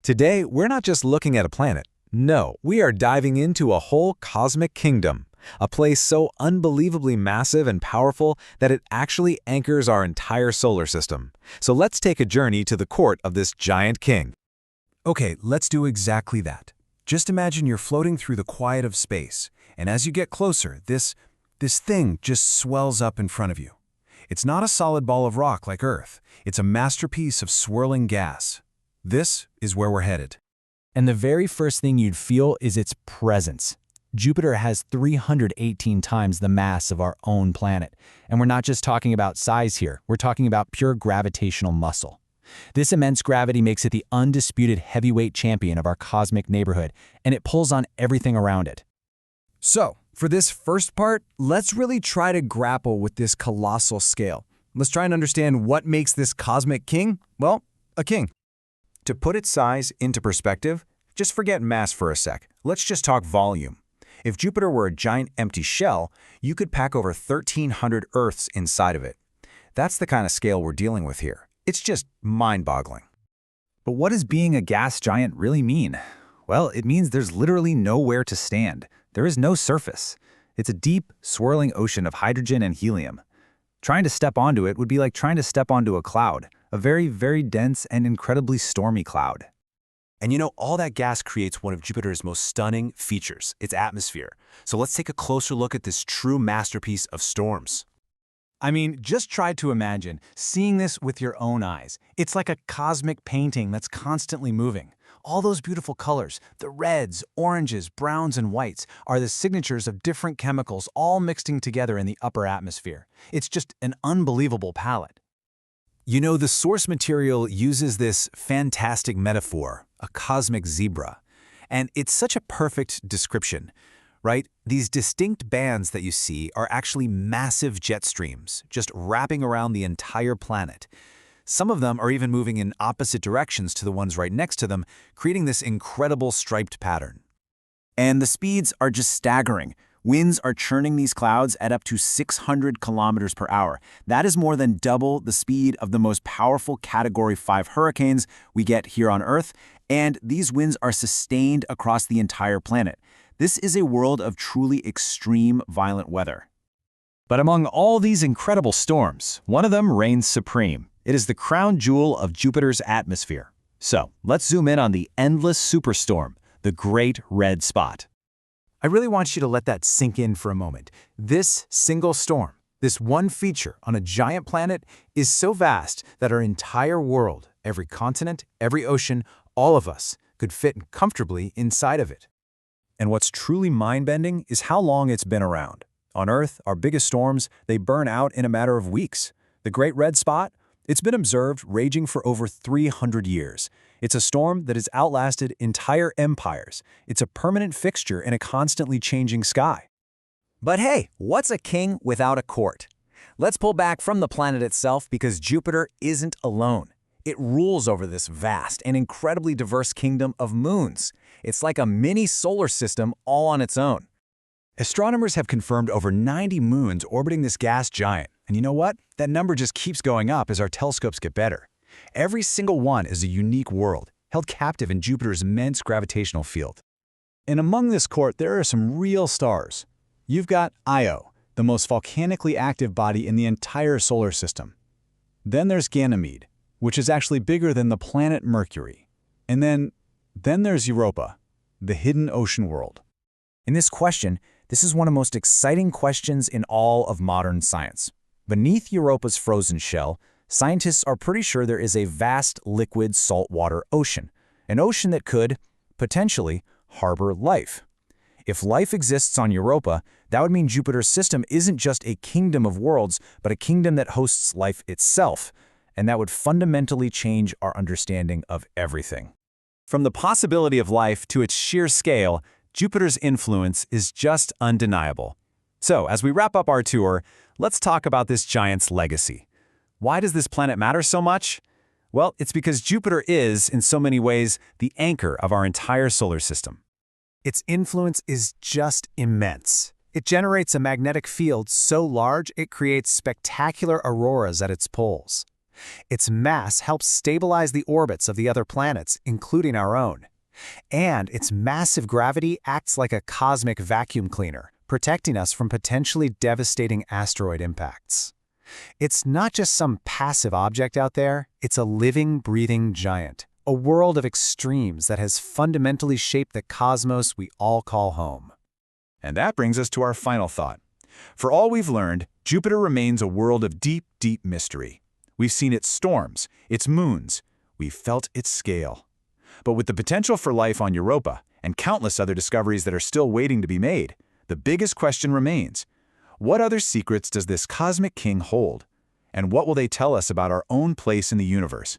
Today, we're not just looking at a planet. No, we are diving into a whole cosmic kingdom, a place so unbelievably massive and powerful that it actually anchors our entire solar system. So let's take a journey to the court of this giant king. Okay, let's do exactly that. Just imagine you're floating through the quiet of space, and as you get closer, this thing just swells up in front of you. It's not a solid ball of rock like Earth. It's a masterpiece of swirling gas. This is where we're headed. And the very first thing you'd feel is its presence. Jupiter has 318 times the mass of our own planet. And we're not just talking about size here, we're talking about pure gravitational muscle. This immense gravity makes it the undisputed heavyweight champion of our cosmic neighborhood, and it pulls on everything around it. So, for this first part, let's really try to grapple with this colossal scale. Let's try and understand what makes this cosmic king, well, a king. To put its size into perspective, just forget mass for a sec. Let's just talk volume. If Jupiter were a giant empty shell, you could pack over 1,300 Earths inside of it. That's the kind of scale we're dealing with here. It's just mind-boggling. But what does being a gas giant really mean? Well, it means there's literally nowhere to stand. There is no surface. It's a deep, swirling ocean of hydrogen and helium. Trying to step onto it would be like trying to step onto a cloud, a very, very dense and incredibly stormy cloud. And you know, all that gas creates one of Jupiter's most stunning features, its atmosphere. So let's take a closer look at this true masterpiece of storms. I mean, just try to imagine seeing this with your own eyes. It's like a cosmic painting that's constantly moving. All those beautiful colors, the reds, oranges, browns, and whites, are the signatures of different chemicals all mixing together in the upper atmosphere. It's just an unbelievable palette. You know, the source material uses this fantastic metaphor, a cosmic zebra. And it's such a perfect description, right? These distinct bands that you see are actually massive jet streams, just wrapping around the entire planet. Some of them are even moving in opposite directions to the ones right next to them, creating this incredible striped pattern. And the speeds are just staggering. Winds are churning these clouds at up to 600 kilometers per hour. That is more than double the speed of the most powerful Category 5 hurricanes we get here on Earth, and these winds are sustained across the entire planet. This is a world of truly extreme violent weather. But among all these incredible storms, one of them reigns supreme. It is the crown jewel of Jupiter's atmosphere. So, let's zoom in on the endless superstorm, the Great Red Spot. I really want you to let that sink in for a moment. This single storm, this one feature on a giant planet, is so vast that our entire world, every continent, every ocean, all of us, could fit comfortably inside of it. And what's truly mind-bending is how long it's been around. On Earth, our biggest storms, they burn out in a matter of weeks. The Great Red Spot, it's been observed raging for over 300 years. It's a storm that has outlasted entire empires. It's a permanent fixture in a constantly changing sky. But hey, what's a king without a court? Let's pull back from the planet itself because Jupiter isn't alone. It rules over this vast and incredibly diverse kingdom of moons. It's like a mini solar system all on its own. Astronomers have confirmed over 90 moons orbiting this gas giant. And you know what? That number just keeps going up as our telescopes get better. Every single one is a unique world, held captive in Jupiter's immense gravitational field. And among this court, there are some real stars. You've got Io, the most volcanically active body in the entire solar system. Then there's Ganymede, which is actually bigger than the planet Mercury. And then there's Europa, the hidden ocean world. In this question, this is one of the most exciting questions in all of modern science. Beneath Europa's frozen shell, scientists are pretty sure there is a vast liquid saltwater ocean, an ocean that could, potentially, harbor life. If life exists on Europa, that would mean Jupiter's system isn't just a kingdom of worlds, but a kingdom that hosts life itself, and that would fundamentally change our understanding of everything. From the possibility of life to its sheer scale, Jupiter's influence is just undeniable. So, as we wrap up our tour, let's talk about this giant's legacy. Why does this planet matter so much? Well, it's because Jupiter is, in so many ways, the anchor of our entire solar system. Its influence is just immense. It generates a magnetic field so large it creates spectacular auroras at its poles. Its mass helps stabilize the orbits of the other planets, including our own. And its massive gravity acts like a cosmic vacuum cleaner, protecting us from potentially devastating asteroid impacts. It's not just some passive object out there, it's a living, breathing giant, a world of extremes that has fundamentally shaped the cosmos we all call home. And that brings us to our final thought. For all we've learned, Jupiter remains a world of deep, deep mystery. We've seen its storms, its moons. We've felt its scale. But with the potential for life on Europa and countless other discoveries that are still waiting to be made, the biggest question remains: what other secrets does this cosmic king hold? And what will they tell us about our own place in the universe?